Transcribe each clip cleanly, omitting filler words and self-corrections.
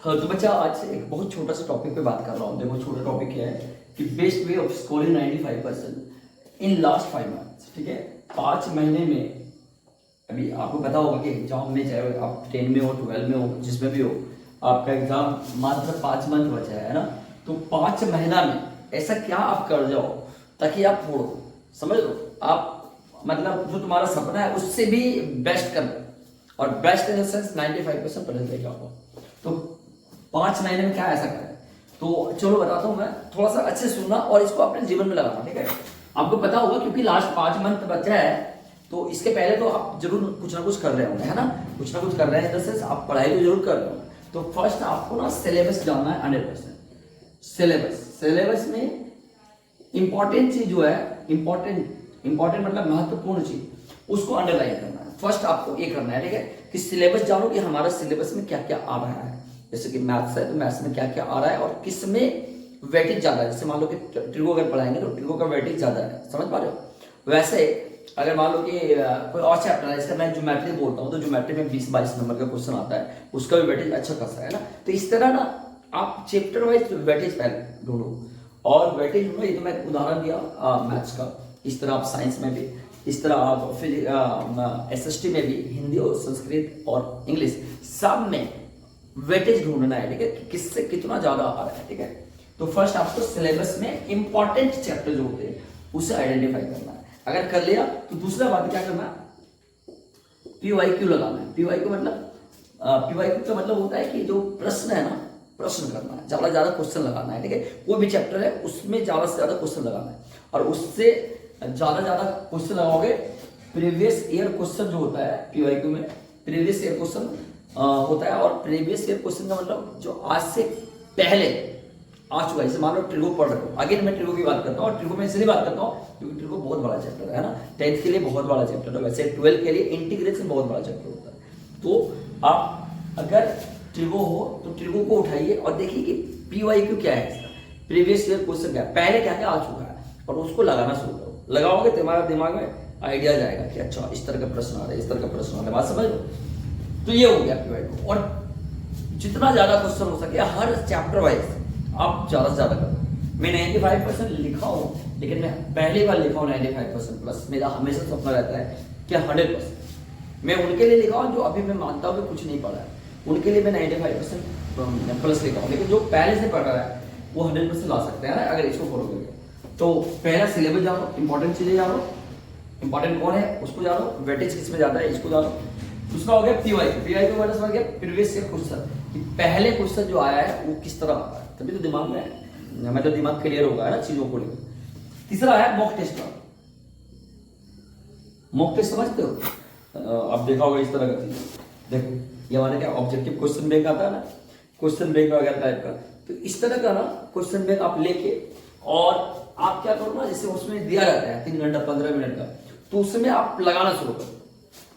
हाँ तो बच्चा आज एक बहुत छोटा सा टॉपिक पे बात कर रहा हूँ। देखो छोटा टॉपिक क्या है कि best way of scoring 95% in last 5 months. ठीक है, 5 महीने में अभी आपको पता होगा कि एग्जाम में चाहे आप 10 में हो 12 में हो जिसमें भी हो, आपका एग्जाम मात्र 5 मंथ बचा है ना। तो 5 महीना में ऐसा क्या आप कर जाओ ताकि आप फोड़ो, समझ लो आप, मतलब जो तुम्हारा सपना है उससे भी बेस्ट कर लो, और बेस्ट इन द सेंस 95% पढ़ने लेके आओ। तो 5 महीने में क्या ऐसा करें, तो चलो बताता हूँ मैं, थोड़ा सा अच्छे सुनना और इसको अपने जीवन में लगाना। ठीक है, आपको पता होगा क्योंकि लास्ट 5 मंथ बचा है, तो इसके पहले तो आप जरूर कुछ ना कुछ कर रहे होंगे, है ना, कुछ ना कुछ कर रहे हैं, जैसे आप पढ़ाई तो जरूर कर रहे हो। तो फर्स्ट आपको ना सिलेबस जानना है 100%। सिलेबस में इंपॉर्टेंट चीज जो है, इंपॉर्टेंट मतलब महत्वपूर्ण चीज, उसको अंडरलाइन करना है। फर्स्ट आपको ये करना है, ठीक है, कि सिलेबस जानो कि हमारा सिलेबस में क्या क्या आ रहा है। जैसे कि मैथ्स है तो मैथ्स में क्या क्या आ रहा है और किस में वेटेज ज्यादा है। जैसे मान लो कि ट्रिगो अगर पढ़ाएंगे तो ट्रिगो का वेटेज ज्यादा है, समझ पा रहे हो। वैसे अगर मान लो कि कोई और चैप्टर है, जैसे मैं ज्योमेट्री बोलता हूँ तो ज्योमेट्री में 20-22 नंबर का क्वेश्चन आता है, उसका भी वेटेज अच्छा खासा है ना। तो इस तरह ना आप चैप्टर वाइज वेटेज पहले ढूंढो, और वेटेज ढूंढो। ये तो मैं उदाहरण दिया मैथ्स का, इस तरह आप साइंस में भी, इस तरह आप फिर एसएसटी में भी, हिंदी और संस्कृत और इंग्लिश सब में वेटेज ढूंढना है। ठीक है, कि किससे कितना ज्यादा आ रहा है। ठीक है, तो फर्स्ट आपको सिलेबस में इंपॉर्टेंट चैप्टर जो होते हैं उसे आइडेंटिफाई करना है। अगर कर लिया तो दूसरा बात क्या करना है, पीवाईक्यू लगाना है। पीवाईक्यू का मतलब होता है कि जो प्रश्न है ना, प्रश्न करना है, ज्यादा क्वेश्चन लगाना है। ठीक है, कोई भी चैप्टर है उसमें ज्यादा से ज्यादा क्वेश्चन लगाना है, और उससे ज्यादा क्वेश्चन लगाओगे। प्रीवियस ईयर क्वेश्चन जो होता है पीवाईक्यू में, प्रीवियस ईयर क्वेश्चन होता है, और प्रीवियस ईयर क्वेश्चन का मतलब जो आज से पहले आ चुका है। जैसे मान लो ट्रिगो पढ़ रहे हो, अगेन मैं ट्रिगो की बात करता हूँ, और ट्रिगो में इसलिए बात करता हूँ क्योंकि ट्रिगो बहुत बड़ा चैप्टर है ना, 10th के लिए बहुत बड़ा चैप्टर है। वैसे 12 के लिए इंटीग्रेशन बहुत बड़ा चैप्टर होता है। तो आप अगर ट्रिगो हो तो ट्रिगो को उठाइए और देखिए कि पीवाईक्यू क्या है, इसका प्रीवियस ईयर क्वेश्चन क्या है, पहले क्या क्या आ चुका है, और उसको लगाना शुरू करो। लगाओगे तो तुम्हारे दिमाग में आइडिया जाएगा कि अच्छा इस तरह का प्रश्न आ रहा है, इस तरह का प्रश्न आ रहा है, बात समझ लो। तो ये हो गया पीवाईक्यू, और जितना ज्यादा क्वेश्चन हो सके हर चैप्टर वाइज आप ज्यादा से ज्यादा करो। मैं 95% लिखा हूँ, लेकिन मैं पहली बार लिखा हूँ 95% प्लस। मेरा हमेशा सपना रहता है कि 100%। मैं उनके लिए लिखा हूँ जो अभी मैं मानता हूँ कि कुछ नहीं पढ़ा है, उनके लिए मैं 95% प्लस लिखा हूँ। लेकिन जो पहले से पढ़ रहा है वो 100% ला सकते हैं ना, अगर इसको फॉलो करेंगे। तो पहला सिलेबस जानो, इंपॉर्टेंट चीजें जानो, इंपॉर्टेंट कौन है उसको जानो, वेटेज किसमें ज्यादा है इसको जानो। दूसरा हो गया पीवाईक्यू मतलब समझ गया, प्रीवियस ईयर क्वेश्चन, पहले क्वेश्चन जो आया है वो किस तरह आता है, तभी तो दिमाग में मतलब दिमाग क्लियर होगा ना चीजों को लेकर। तीसरा है मॉक टेस्ट। मॉक टेस्ट समझते हो, आप देखा होगा इस तरह का चीज। देखो ये हमारे क्या ऑब्जेक्टिव क्वेश्चन बैंक आता है ना, क्वेश्चन बैंक वगैरह टाइप का, तो इस तरह का ना क्वेश्चन बैंक आप लेके, और आप क्या करो ना, जैसे उसमें दिया रहता है 3 घंटा 15 मिनट का, तो उसमें आप लगाना शुरू करो।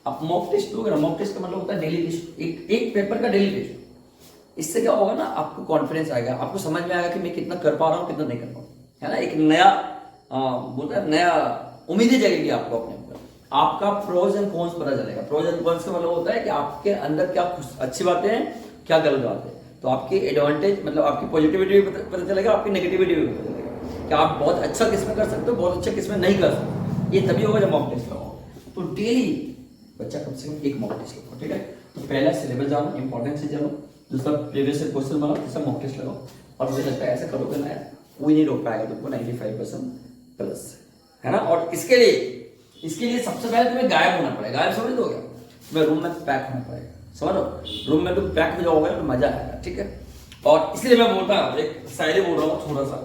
आप मॉक टेस्ट दोगे ना, मॉक टेस्ट का मतलब होता है डेली टेस्ट, एक पेपर का डेली टेस्ट। इससे क्या होगा ना, आपको कॉन्फिडेंस आएगा, आपको समझ में आएगा कि मैं कितना कर पा रहा हूँ, कितना नहीं कर पा रहा हूँ, है ना। एक नया बोलता है नया उम्मीदें जगेगी आपको अपने ऊपर, आपका प्रोज एंड कॉन्स पता चलेगा। प्रोज एंड कॉन्स का मतलब होता है कि आपके अंदर क्या अच्छी बातें हैं, क्या गलत बातें हैं। तो आपकी एडवांटेज मतलब आपकी पॉजिटिविटी भी पता चलेगा, आपकी नेगेटिविटी भी पता चलेगा कि आप बहुत अच्छा किसमें कर सकते हो, बहुत अच्छा किसमें नहीं कर सकते। ये तभी होगा जब मॉक टेस्ट लगाओ। तो डेली बच्चा कम से कम एक मॉक टेस्ट लगाओ। ठीक है, तो पहला सिलेबस जानो, इंपॉर्टेंट से जानो, दूसरा प्रीवियस ईयर क्वेश्चन बनाओ, तीसरा मॉक टेस्ट लगाओ। और मुझे लगता है ऐसा करोगे ना, कोई नहीं रोक पाएगा तुमको 95% प्लस, है ना। और इसके लिए सबसे पहले तुम्हें गायब होना पड़ेगा। गायब समझ दोगे, तुम्हें रूम में पैक होना पड़ेगा, समझ लो। रूम में तुम पैक हो जाओगे तो मजा आएगा। ठीक है, और इसलिए मैं बोलता हूँ, एक शायरी बोल रहा हूँ थोड़ा सा,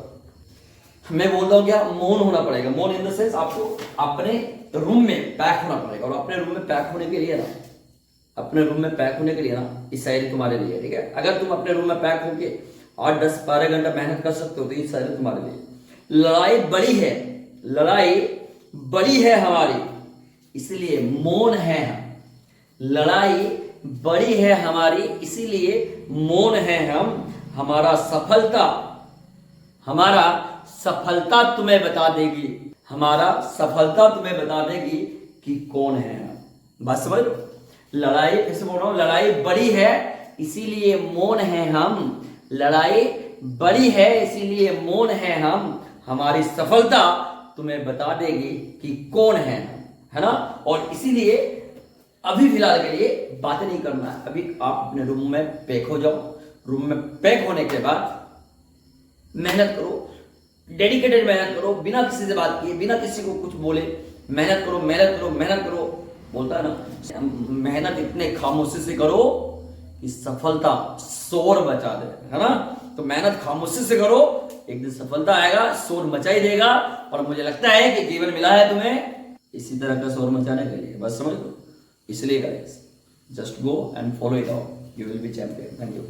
मैं बोलता हूँ क्या, मौन होना पड़ेगा। मौन इन द सेंस आपको अपने रूम में पैक होना पड़ेगा। और अपने रूम में पैक होने के लिए ना, अपने रूम में पैक होने के लिए ना, इस शायरी तुम्हारे लिए। ठीक है, अगर तुम अपने रूम में पैक होके 8-10-12 घंटा मेहनत कर सकते हो तो ये शायरी तुम्हारे लिए। लड़ाई बड़ी है हमारी इसलिए मौन है हम। लड़ाई बड़ी है हमारी इसीलिए मौन है हम। हमारा सफलता तुम्हें बता देगी, हमारा सफलता तुम्हें बता देगी कि कौन है हम। बात समझ लो। लड़ाई, कैसे बोल रहा हूं, लड़ाई बड़ी है इसीलिए मौन है हम, लड़ाई बड़ी है इसीलिए मौन है हम, हमारी सफलता तुम्हें बता देगी कि कौन है हम, है ना। और इसीलिए अभी फिलहाल के लिए बातें नहीं करना है, अभी आप अपने रूम में पैक हो जाओ। रूम में पैक होने के बाद मेहनत करो, डेडिकेटेड मेहनत करो, बिना किसी से बात किए, बिना किसी को कुछ बोले मेहनत करो, मेहनत करो, मेहनत करो। बोलता है ना, मेहनत इतने खामोशी से करो कि सफलता शोर मचा दे, है ना। तो मेहनत खामोशी से करो, एक दिन सफलता आएगा, शोर मचा ही देगा। और मुझे लगता है कि जीवन मिला है तुम्हें इसी तरह का शोर मचाने के लिए, बस समझ लो। इसलिए guys, just go and follow it out, you will be champion. Thank you.